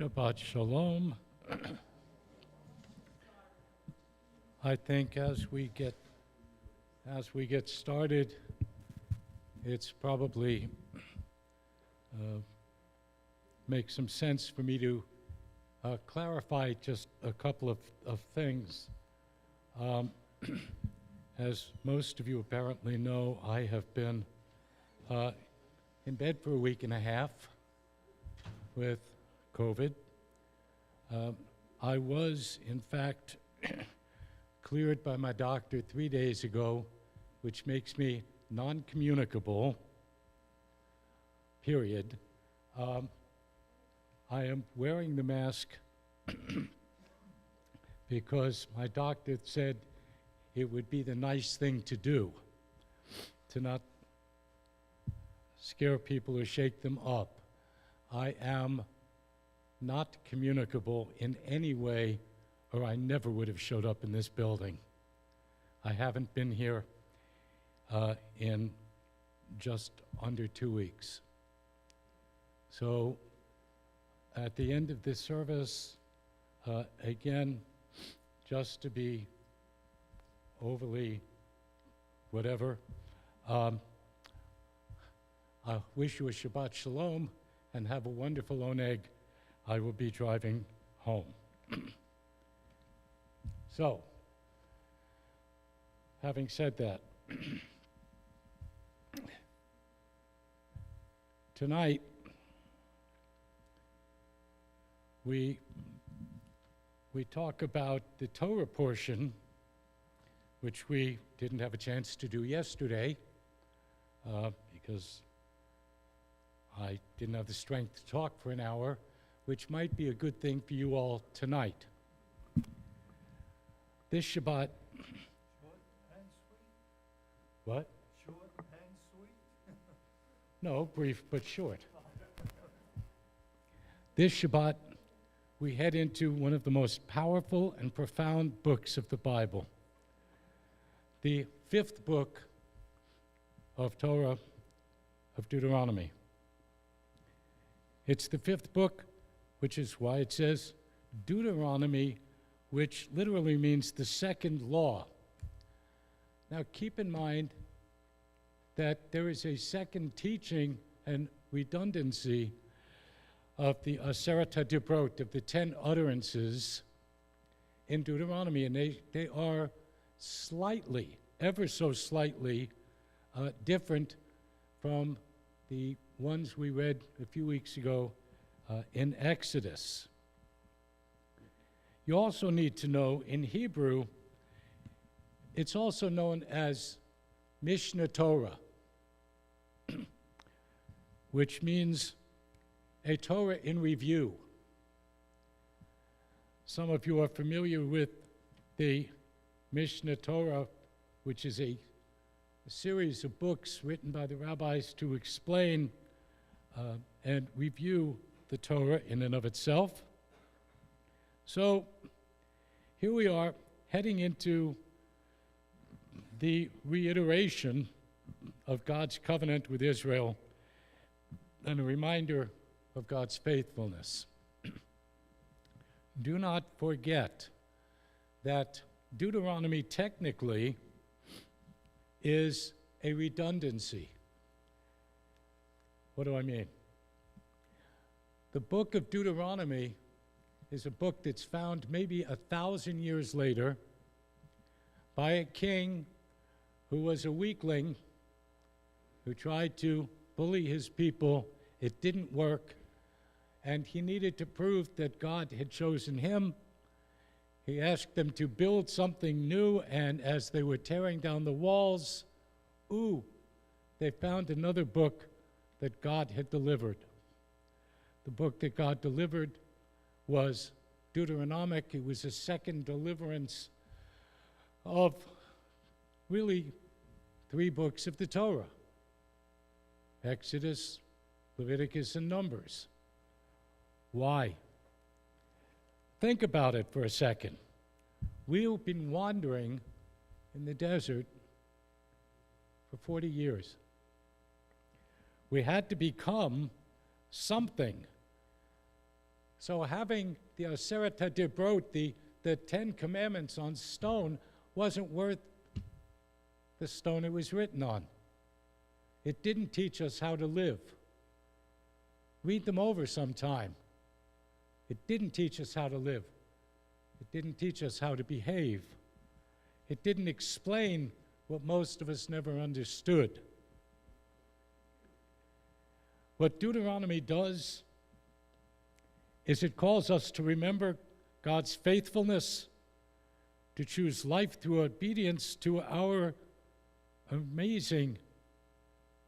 Shabbat Shalom. I think as we get started, it's probably makes some sense for me to clarify just a couple of things. As most of you apparently know, I have been in bed for a week and a half with COVID. I was, in fact, cleared by my doctor 3 days ago, which makes me non-communicable, period. I am wearing the mask because my doctor said it would be the nice thing to do, to not scare people or shake them up. I am not communicable in any way, or I never would have showed up in this building. I haven't been here in just under 2 weeks. So at the end of this service, again, just to be overly whatever, I wish you a Shabbat Shalom and have a wonderful oneg. I will be driving home. So, having said that, tonight we talk about the Torah portion, which we didn't have a chance to do yesterday because I didn't have the strength to talk for an hour, which might be a good thing for you all tonight. This Shabbat. Short and sweet. What? Short and sweet. No, brief but short. This Shabbat, we head into one of the most powerful and profound books of the Bible. The fifth book of Torah, of Deuteronomy. It's the fifth book, which is why it says Deuteronomy, which literally means the second law. Now keep in mind that there is a second teaching and redundancy of the Aseret HaDibrot, of the 10 utterances in Deuteronomy, and they are slightly, ever so slightly, different from the ones we read a few weeks ago in Exodus. You also need to know, in Hebrew, it's also known as Mishnah Torah, which means a Torah in review. Some of you are familiar with the Mishnah Torah, which is a series of books written by the rabbis to explain and review the Torah in and of itself. So here we are heading into the reiteration of God's covenant with Israel and a reminder of God's faithfulness. Do not forget that Deuteronomy technically is a redundancy. What do I mean? The book of Deuteronomy is a book that's found maybe 1,000 years later by a king who was a weakling, who tried to bully his people. It didn't work, and he needed to prove that God had chosen him. He asked them to build something new, and as they were tearing down the walls, they found another book that God had delivered. The book that God delivered was Deuteronomic. It was a second deliverance of really 3 books of the Torah: Exodus, Leviticus, and Numbers. Why? Think about it for a second. We've been wandering in the desert for 40 years. We had to become something So having the Aseret HaDibrot, the 10 Commandments on stone, wasn't worth the stone it was written on. It didn't teach us how to live. Read them over sometime. It didn't teach us how to live. It didn't teach us how to behave. It didn't explain what most of us never understood. What Deuteronomy does is it calls us to remember God's faithfulness, to choose life through obedience to our amazing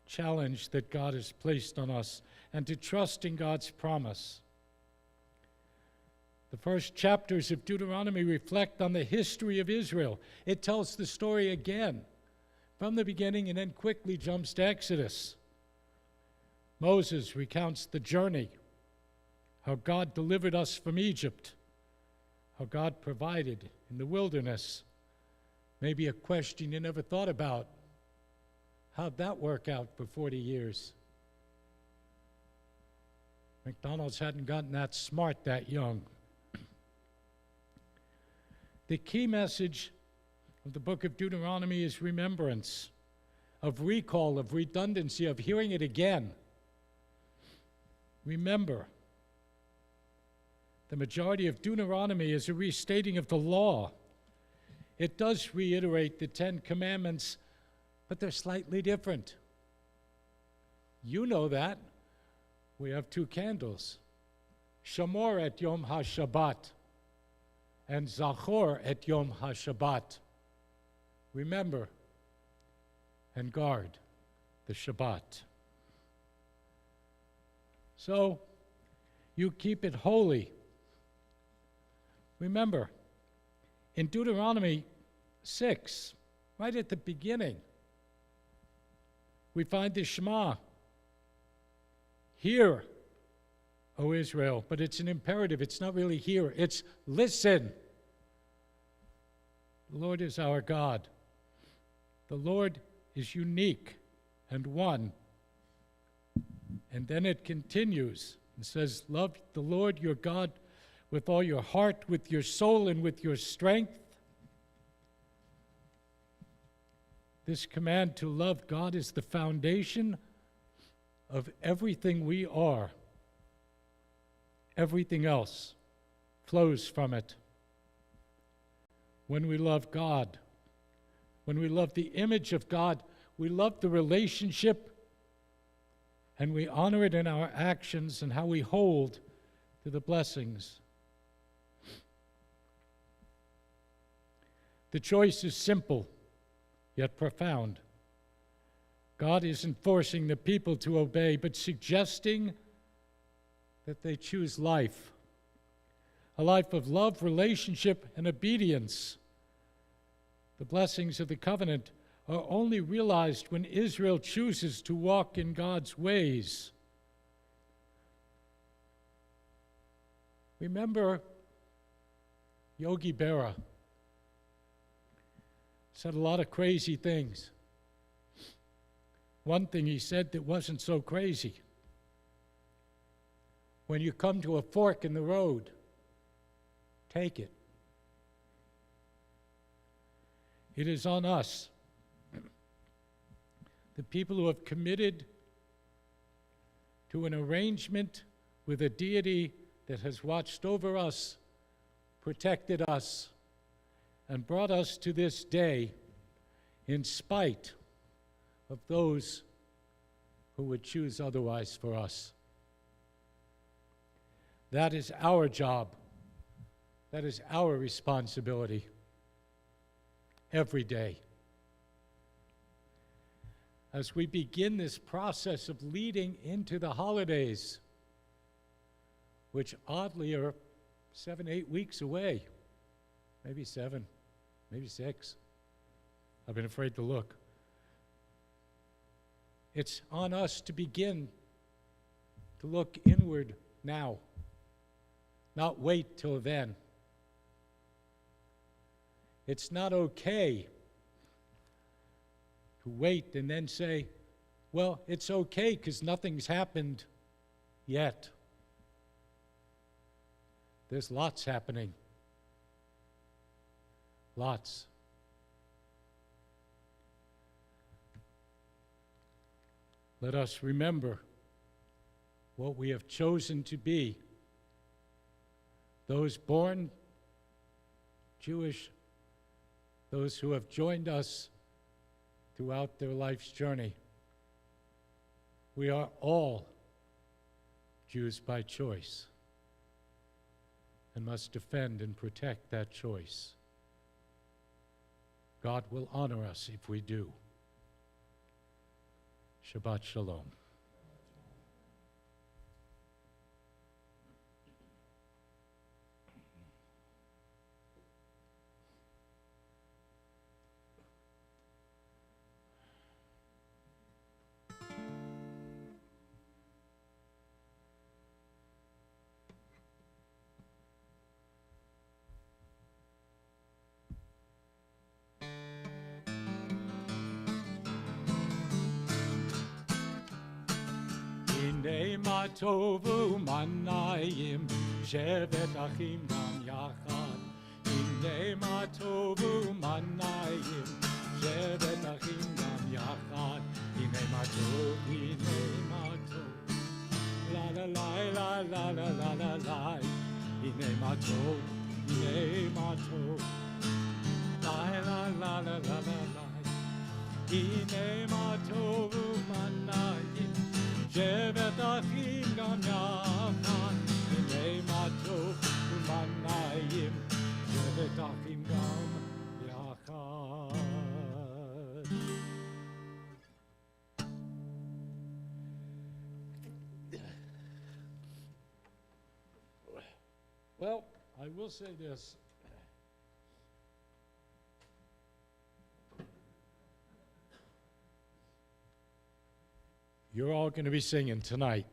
challenge that God has placed on us, and to trust in God's promise. The first chapters of Deuteronomy reflect on the history of Israel. It tells the story again from the beginning and then quickly jumps to Exodus. Moses recounts the journey, how God delivered us from Egypt, how God provided in the wilderness. Maybe a question you never thought about. How'd that work out for 40 years? McDonald's hadn't gotten that smart that young. The key message of the book of Deuteronomy is remembrance, of recall, of redundancy, of hearing it again. Remember. The majority of Deuteronomy is a restating of the law. It does reiterate the 10 Commandments, but they're slightly different. You know that. We have 2 candles. Shamor et Yom HaShabbat and Zachor et Yom HaShabbat. Remember and guard the Shabbat. So, you keep it holy. Remember, in Deuteronomy 6, right at the beginning, we find the Shema. Hear, O Israel, but it's an imperative. It's not really hear. It's listen. The Lord is our God. The Lord is unique and one. And then it continues and says, love the Lord your God with all your heart, with your soul, and with your strength. This command to love God is the foundation of everything we are. Everything else flows from it. When we love God, when we love the image of God, we love the relationship, and we honor it in our actions and how we hold to the blessings. The choice is simple, yet profound. God isn't forcing the people to obey, but suggesting that they choose life. A life of love, relationship, and obedience. The blessings of the covenant are only realized when Israel chooses to walk in God's ways. Remember Yogi Berra said a lot of crazy things. One thing he said that wasn't so crazy. When you come to a fork in the road, take it. It is on us, the people who have committed to an arrangement with a deity that has watched over us, protected us, and brought us to this day in spite of those who would choose otherwise for us. That is our job. That is our responsibility every day. As we begin this process of leading into the holidays, which oddly are 7, 8 weeks away, maybe 7, maybe 6. I've been afraid to look. It's on us to begin to look inward now, not wait till then. It's not okay to wait and then say, well, it's okay because nothing's happened yet. There's lots happening. Lots. Let us remember what we have chosen to be. Those born Jewish, those who have joined us throughout their life's journey. We are all Jews by choice and must defend and protect that choice. God will honor us if we do. Shabbat Shalom. הנה מה טובו מנעים, שבת אחים גם יחד. הנה מה טובו מנעים, שבת אחים גם יחד. הנה מה טוב, הנה מה טוב. לה לה לה לה לה לה לה לה. הנה מה טוב, הנה מה טוב. לה לה לה לה לה לה לה. הנה מה טובו מנעים, שבת אחים גם יחד. הנה מה טוב ומנעים, שבת אחים גם יחד. Well, I will say this. You're all going to be singing tonight.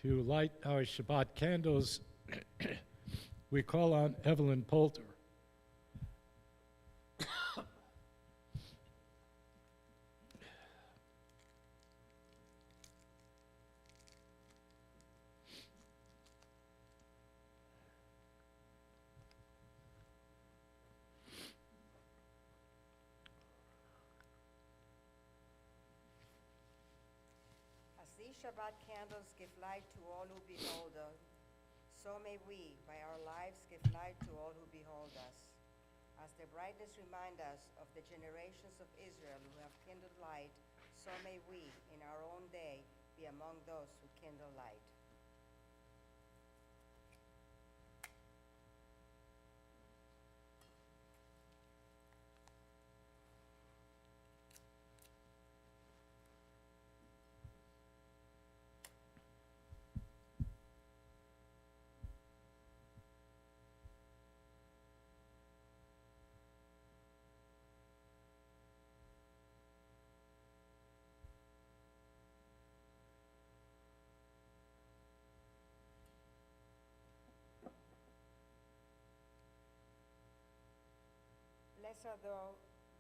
To light our Shabbat candles, we call on Evelyn Poulter. Shabbat candles give light to all who behold us. So may we, by our lives, give light to all who behold us. As their brightness remind us of the generations of Israel who have kindled light, so may we, in our own day, be among those who kindle light.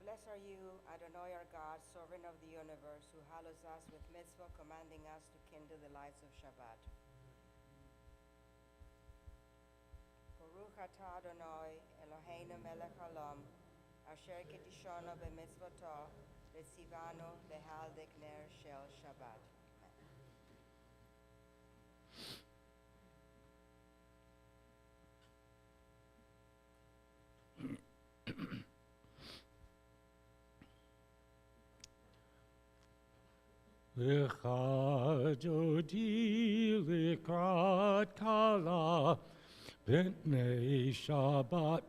Blessed are you, Adonai our God, sovereign of the universe, who hallows us with mitzvah, commanding us to kindle the lights of Shabbat. Baruch atah Adonai, Eloheinu melech haolam, asher kedishonu b'mitzvoto, v'tzivanu l'haldek ner shel Shabbat. Lecha Jodi Likrat Kala B'nei Shabbat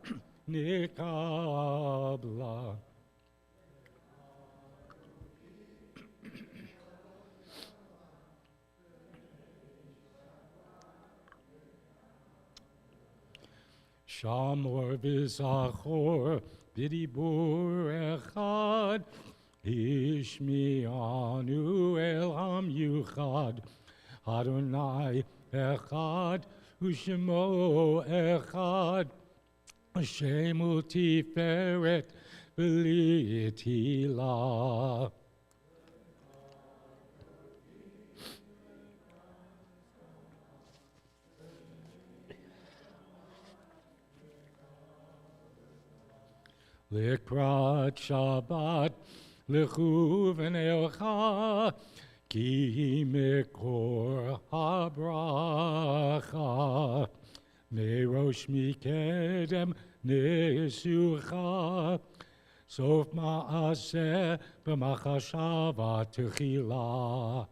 Nikabla. Shamor v'zachor b'dibur echad Ishmi'anu el ham yuchad, Adonai echad, Ushemo echad, Hashem u'tiferet v'li'tila. Likrat Shabbat lechuven elcha ki mikor habracha merosh mikedem nesucha sof ma'aseh b'machashava techila.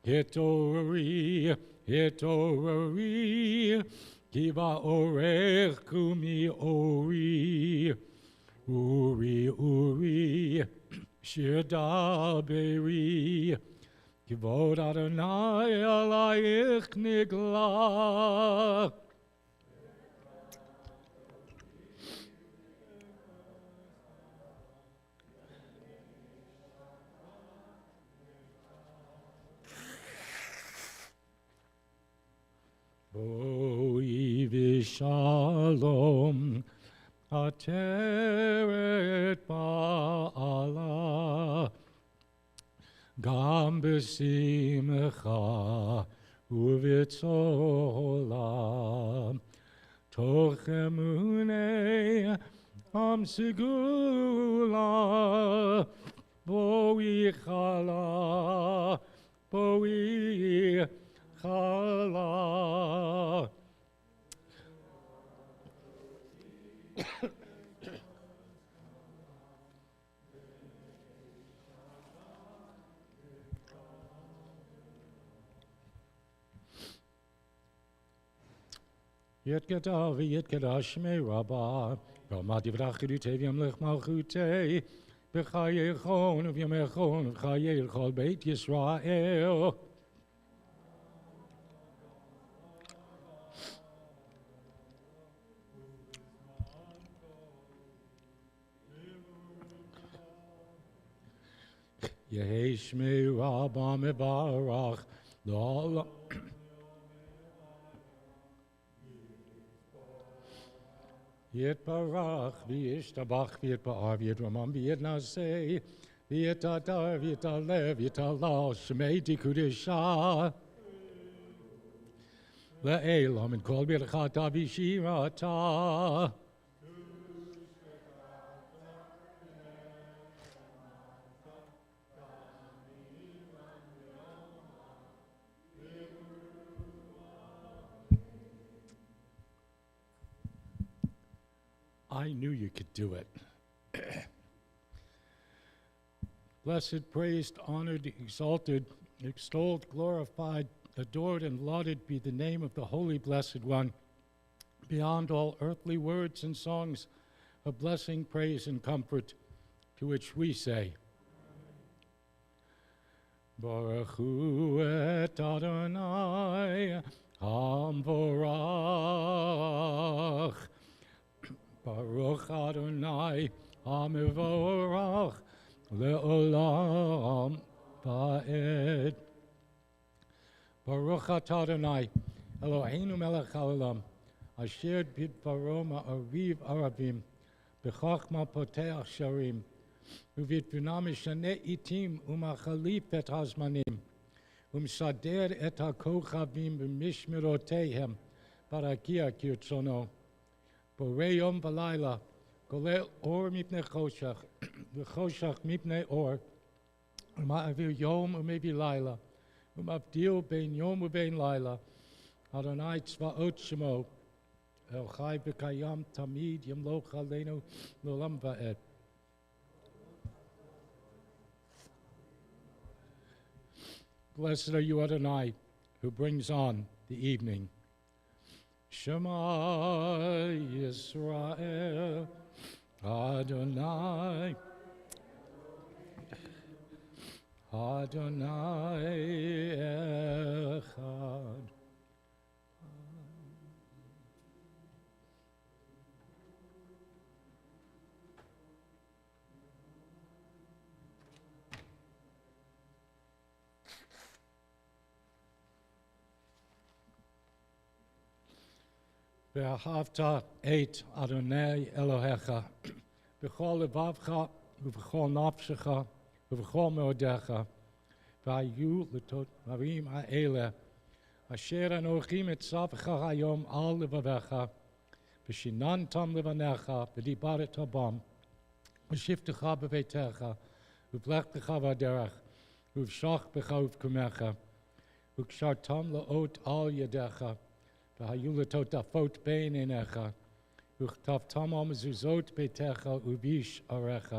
Hitori, hitori, kiva orech kumi ori, uri, shirda beri, kivod Adonai alayich nigla. Boi v'shalom ateret ba'ala gam b'simcha u'v'tzola toch emunei am segula boi chala. Yet gada v'yet gada shmei rabba v'amad yivrachidu tev lech malchutei b'chayechon v'yamechon v'chayel chol beit Yisrael. Yehi shmei rabba mevarach l'olam. Yet barach v'yishtabach v'yet ba'ar v'yet ramam v'yet naseh v'yet adar v'yet alev v'yet alal shmei tikudesha le'elam and kol birchata v'shirata. I knew you could do it. Blessed, praised, honored, exalted, extolled, glorified, adored, and lauded be the name of the Holy Blessed One, beyond all earthly words and songs of blessing, praise, and comfort, to which we say, Baruch hu et Adonai hamvorach. Baruch Adonai HaMevorach Le'olam Ba'ed. Baruch Atah Adonai Eloheinu melech haolam asher bidbaro ma'ariv arabim b'chachma poteach sharim uvitbuna mishaneh itim umachalif et hazmanim umsader et hakochavim b'mishmerotehem barakia kirtzono. Borei yom v'layla, golel or mipnei choshach, v'choshach mipnei or, u'ma'avir yom u'mevi layla, u'mavdil bein yom u'bein layla, Adonai tzvaot shemo, el chai v'kayam tamid yamloch aleinu l'olam va'ed. Blessed are you, Adonai, who brings on the evening. Shema Yisrael Adonai Adonai Echad. Ve'ahavta et Adonai Elohecha b'chol levavcha u'b'chol nafshecha ובכל מאודיך, והיו לדברים האלה, אשר אנוכי מצווך היום על לבביך, ושיננתם לבניך, ודיברת בם, ושבתך בביתך, ובלכתך בדרך, ובשך בך ובקומך, וקשרתם לאות על ידיך, והיו לטוטפות בין עיניך, וכתבתם על מזוזות ביתך וביש עריך,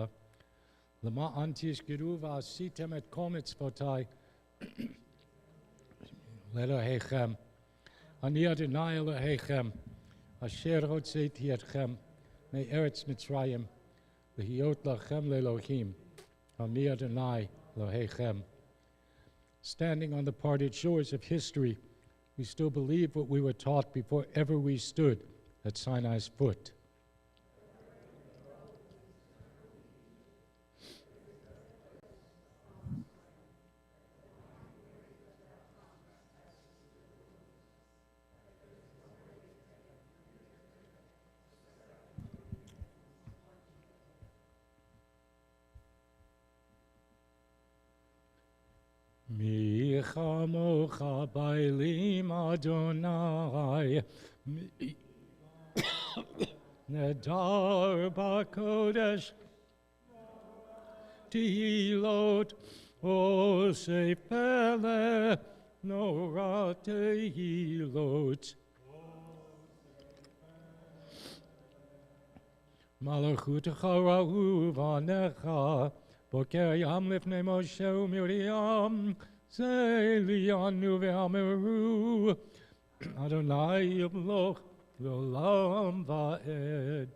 למען תזכרו ועשיתם את כל מצוותי לאלוהיכם. אני אדוני אלוהיכם, אשר הוצאתי אתכם מארץ מצרים, להיות לכם לאלוהים. אני אדוני אלוהיכם. Standing on the parted shores of history, we still believe what we were taught before ever we stood at Sinai's foot. מי כמוך באלים אדוני, נדר בקודש, תהילות עושי פלא, נורא תהילות. מלכותך ראו בניך, בוקר ים לפני משה ומרים, זה ליאנו ואמרו, אדוני ימלוך לעולם ועד.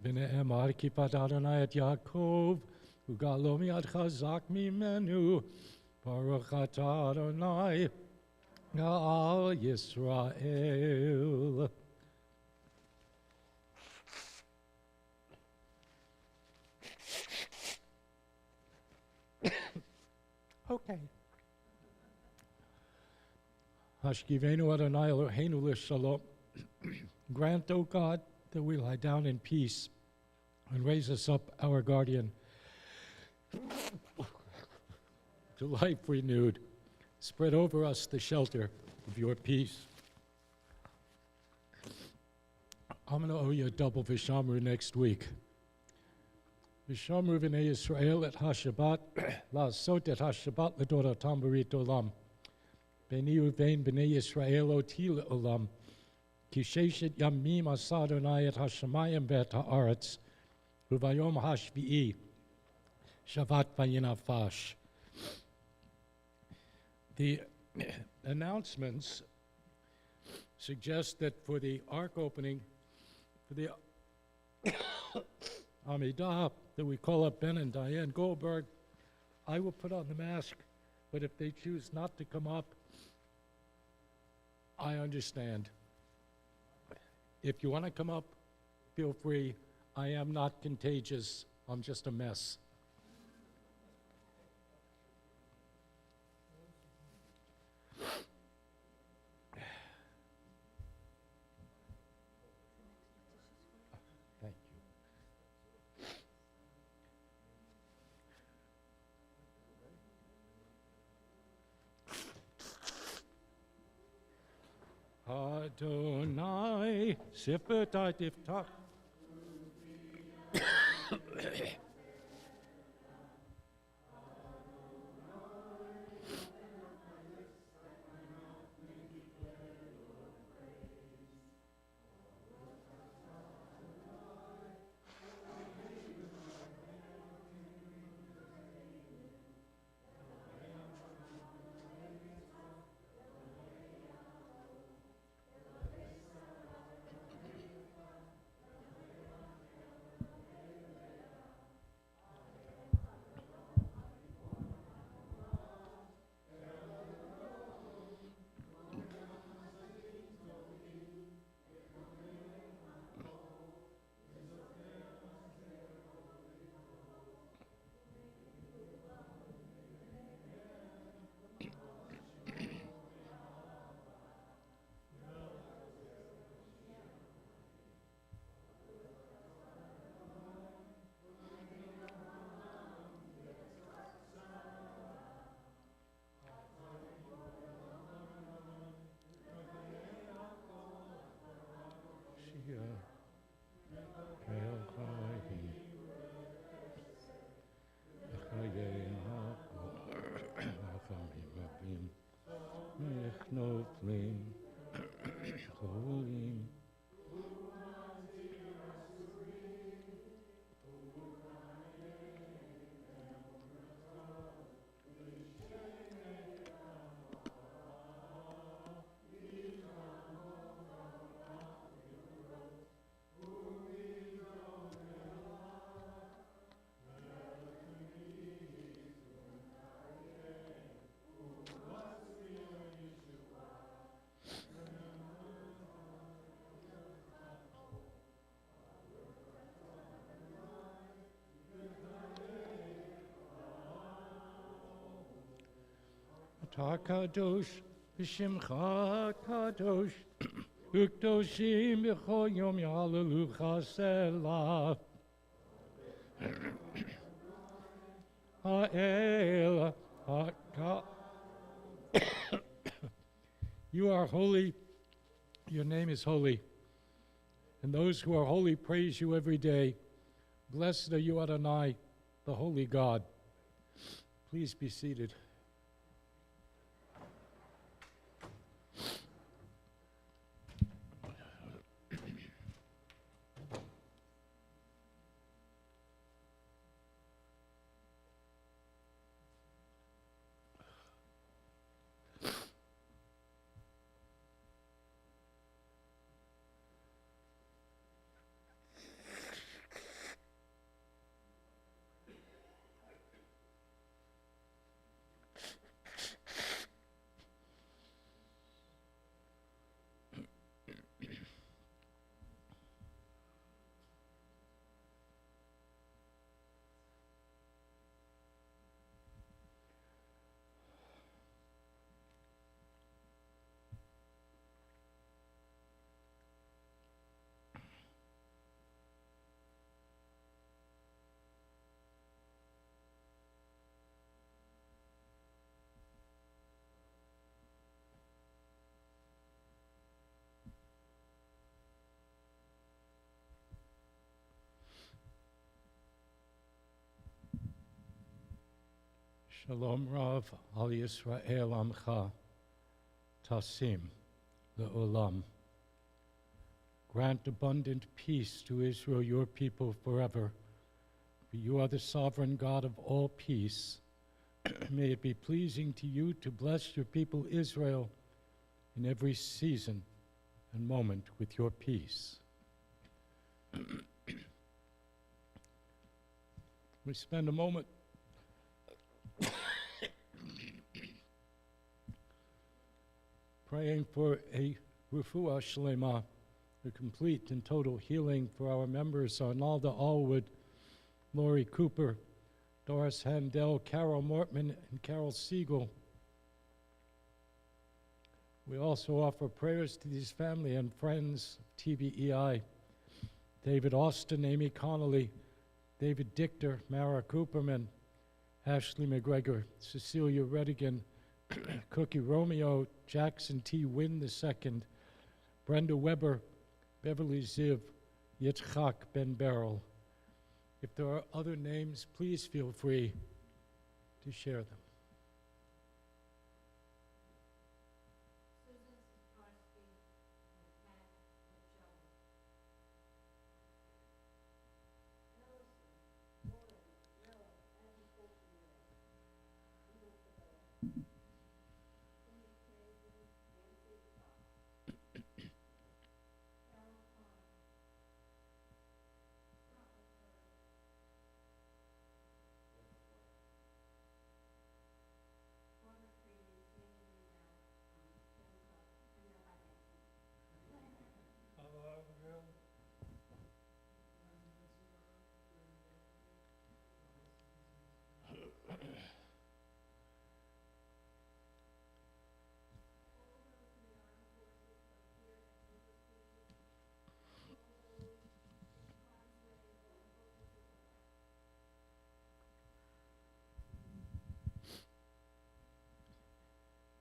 ונאמר כיפת אדוני את יעקב, וגאלו מיד חזק ממנו, ברוך אתה אדוני, גאל ישראל. Okay. Hashkivenu Adonai Eloheinu l'shalom. Grant, O God, that we lie down in peace and raise us up, our guardian, to life renewed. Spread over us the shelter of your peace. I'm going to owe you a double Vishamru next week. Vishamru v'nei Yisrael et ha-Shabbat, la'asot et ha-Shabbat l'doratam b'rit olam. B'ni uvein b'nei Yisrael oti le'olam. Ki sheshet yamim asa Adonai et ha-shamayim v'et ha'aretz. Uvayom ha-shvi'i. Shabbat vayinafash. The announcements suggest that for the ark opening, for the Amidah, that we call up Ben and Diane Goldberg, I will put on the mask, but if they choose not to come up, I understand. If you want to come up, feel free. I am not contagious. I'm just a mess. Thank you. Adonai, Sifat Tiftach. noflim, holy. Ta kadosh, b'shimcha kadosh, ukdoshim b'chol yom yalelucha selah. Ha'el ha'ka. You are holy, your name is holy, and those who are holy praise you every day. Blessed are you, Adonai, the holy God. Please be seated. Shalom Rav al Yisrael Amcha Tasim Le'olam. Grant abundant peace to Israel, your people, forever. For you are the sovereign God of all peace. May it be pleasing to you to bless your people Israel in every season and moment with your peace. We spend a moment praying for a refuah shlema, a complete and total healing for our members, Arnalda Allwood, Lori Cooper, Doris Handel, Carol Mortman, and Carol Siegel. We also offer prayers to these family and friends of TBEI, David Austin, Amy Connolly, David Dichter, Mara Cooperman, Ashley McGregor, Cecilia Redigan, Cookie Romeo, Jackson T. Wynn II, Brenda Weber, Beverly Ziv, Yitzchak Ben Beryl. If there are other names, please feel free to share them.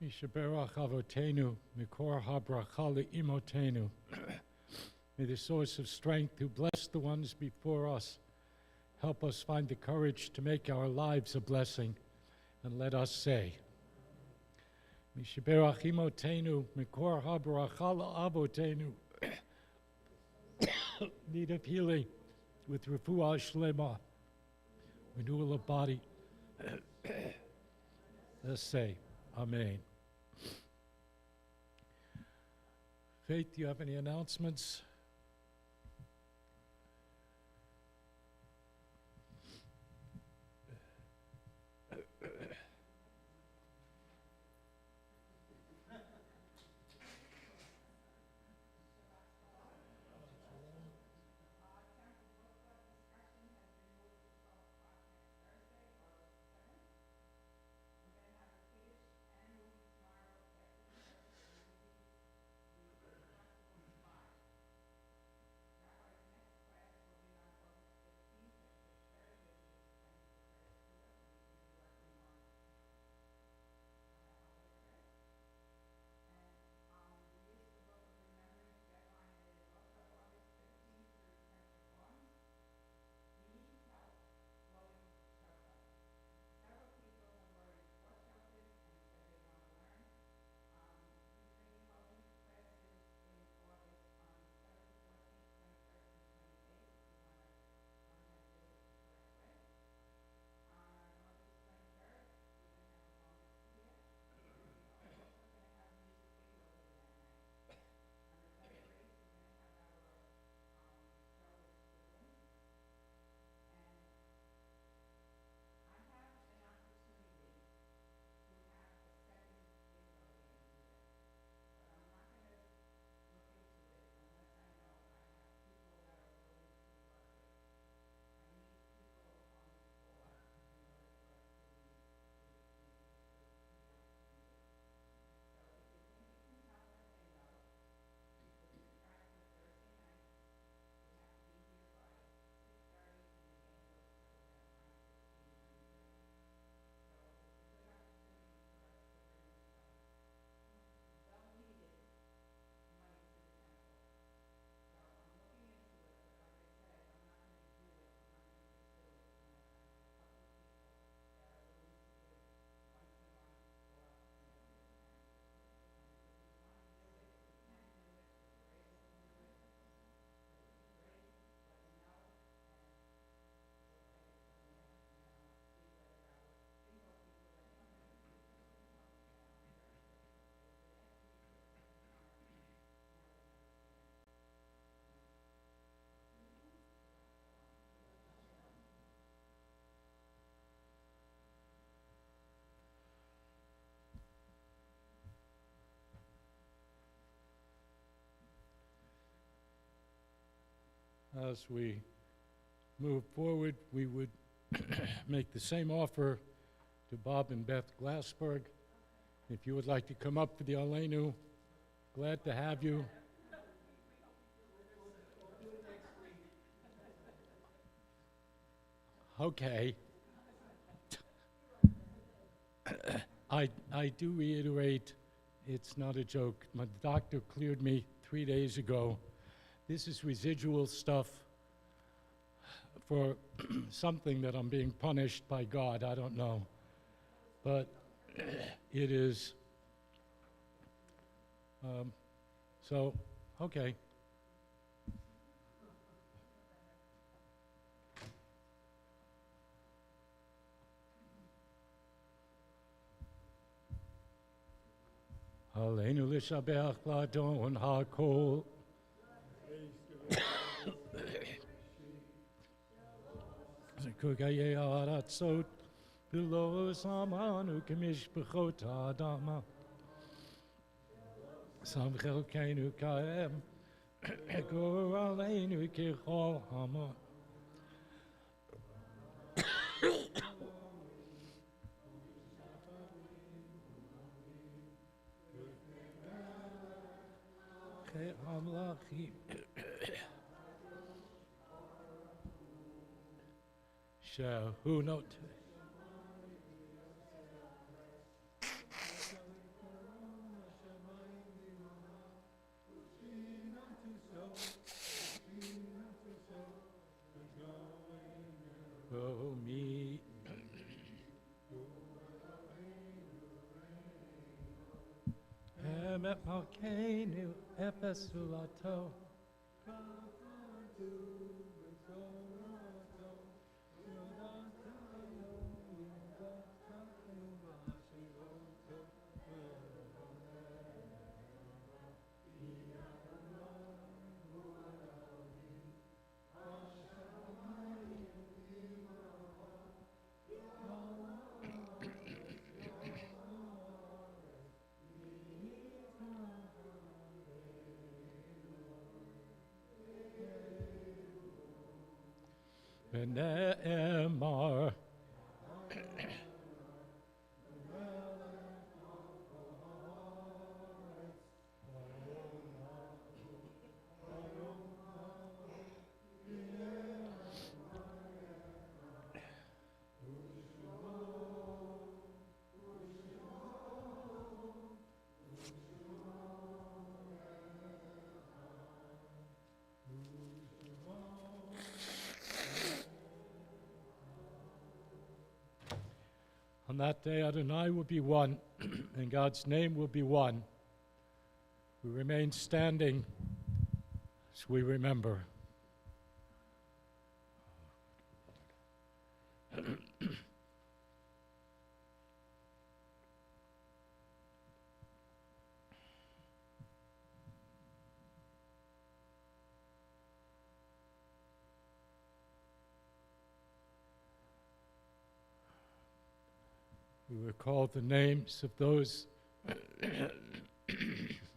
Mishaberach Avotenu, Mikor Habracha Le'imotenu. May the source of strength who blessed the ones before us help us find the courage to make our lives a blessing. And let us say, Mishaberach imotenu, mikor habracha la'avotenu. Need of healing with refuah shlema, renewal of body. Let's say, Amen. Faith, do you have any announcements? As we move forward, we would make the same offer to Bob and Beth Glassberg. If you would like to come up for the Aleinu, glad to have you. Okay. I do reiterate, it's not a joke. My doctor cleared me 3 days ago. This is residual stuff for something that I'm being punished by God. I don't know. But it is. So, okay. Aleinu l'shabeach l'adon ha'kol. Zekugaye ha'aratzot v'lo samanu k'mishpachot ha'adama. Sam chelkeinu ka'em gor aleinu k'chol ha'amot. Who not? Oh me. met Malkeinu Epes Ulato. Vene'emar. On that day, Adonai will be one, and God's name will be one. We remain standing as we remember. We recall the names of those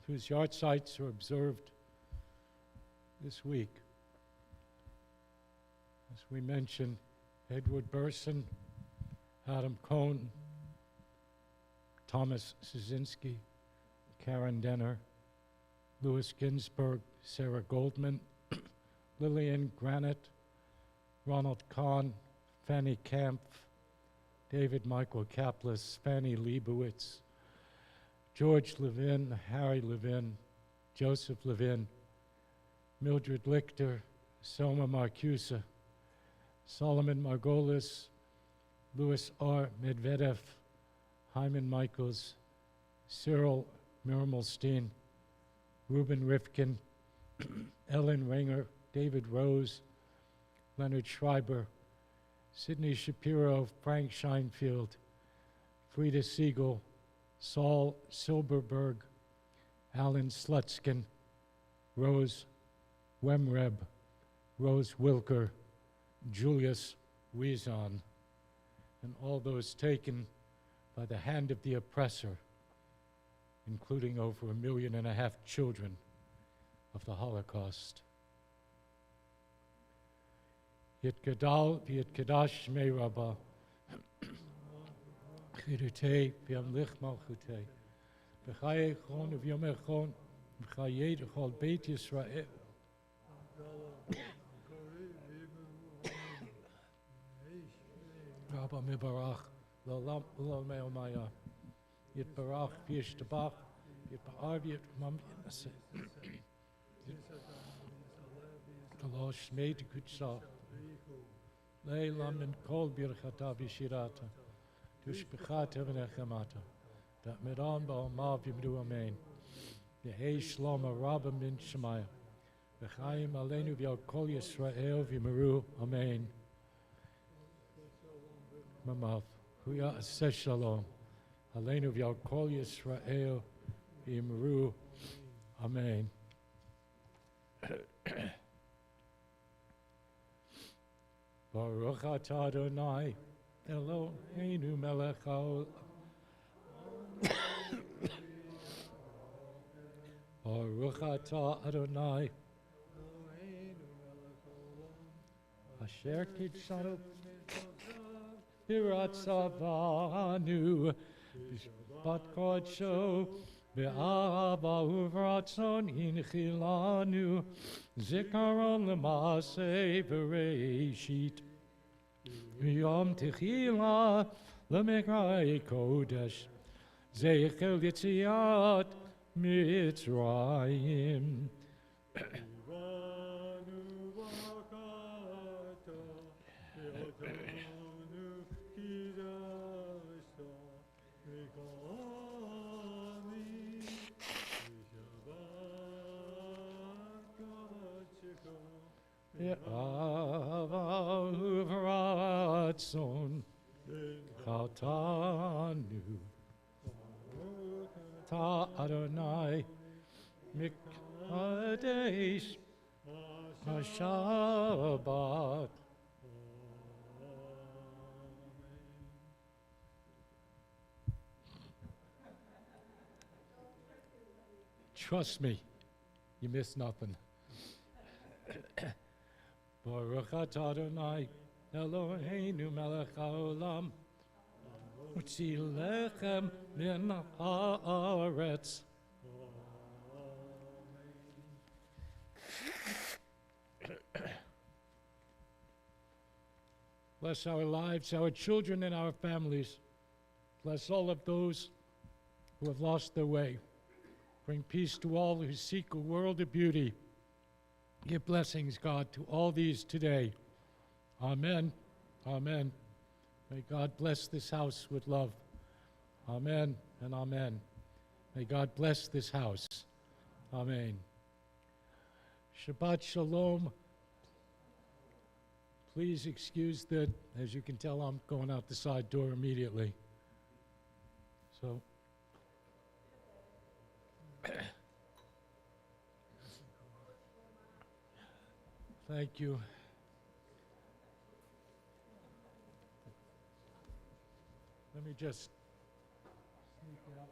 whose yahrzeits are observed this week. As we mentioned, Edward Burson, Adam Cohn, Thomas Szynski, Karen Denner, Louis Ginsburg, Sarah Goldman, Lillian Granite, Ronald Kahn, Fanny Kampf, David Michael Kaplis, Fanny Leibowitz, George Levin, Harry Levin, Joseph Levin, Mildred Lichter, Soma Marcusa, Solomon Margolis, Louis R. Medvedev, Hyman Michaels, Cyril Mirmelstein, Reuben Rifkin, Ellen Ringer, David Rose, Leonard Schreiber, Sidney Shapiro, Frank Scheinfeld, Frida Siegel, Saul Silberberg, Alan Slutskin, Rose Wemreb, Rose Wilker, Julius Wizon, and all those taken by the hand of the oppressor, including over 1.5 million children of the Holocaust. Yit Gadal v'yit Kadash Shmei Rabbah, Chidutei v'yamlich malchutei, v'chayei chon v'yomei chon, v'chayei d'chol Beit Yisrael. Rabba mibarach, l'olam u'lomei omaya, yit barach v'yishtabach, yit ba'ar v'yit yinaseh. Kalo Shmei d'kutsah, Leilam and Kol Birchata Vishirata, Tushbechata Venechamata, that Medan Ba'omav Yimdu Amen, Yehei Shloma Rabba Min Shemaya, V'chaim Aleinu V'yal Kol Yisrael V'yimeru Amen. Mamav, Huya Aseh Shalom, Aleinu V'yal Kol Yisrael V'yimeru Amen. Baruch atah Adonai, Eloheinu melech haolam. Baruch atah Adonai, Asher kidshanu biratzavanu, b'shvat kodsho, be'ahava uvratzon hinchilanu, zikaron l'maaseh v'reishit. Yom Techila Lemekrai Kodesh Zeichel Yitziat Mitzrayim. Ratzon Chatanu Ta Adonai Mikadesh Shabbat. Trust me, you miss nothing. Baruch atah Adonai Eloheinu melech haolam Utzi lechem min haaretz. Bless our lives, our children, and our families. Bless all of those who have lost their way. Bring peace to all who seek a world of beauty. Give blessings, God, to all these today. Amen. Amen. May God bless this house with love. Amen and amen. May God bless this house. Amen. Shabbat Shalom. Please excuse that, as you can tell, I'm going out the side door immediately. So, thank you. Let me just sneak out.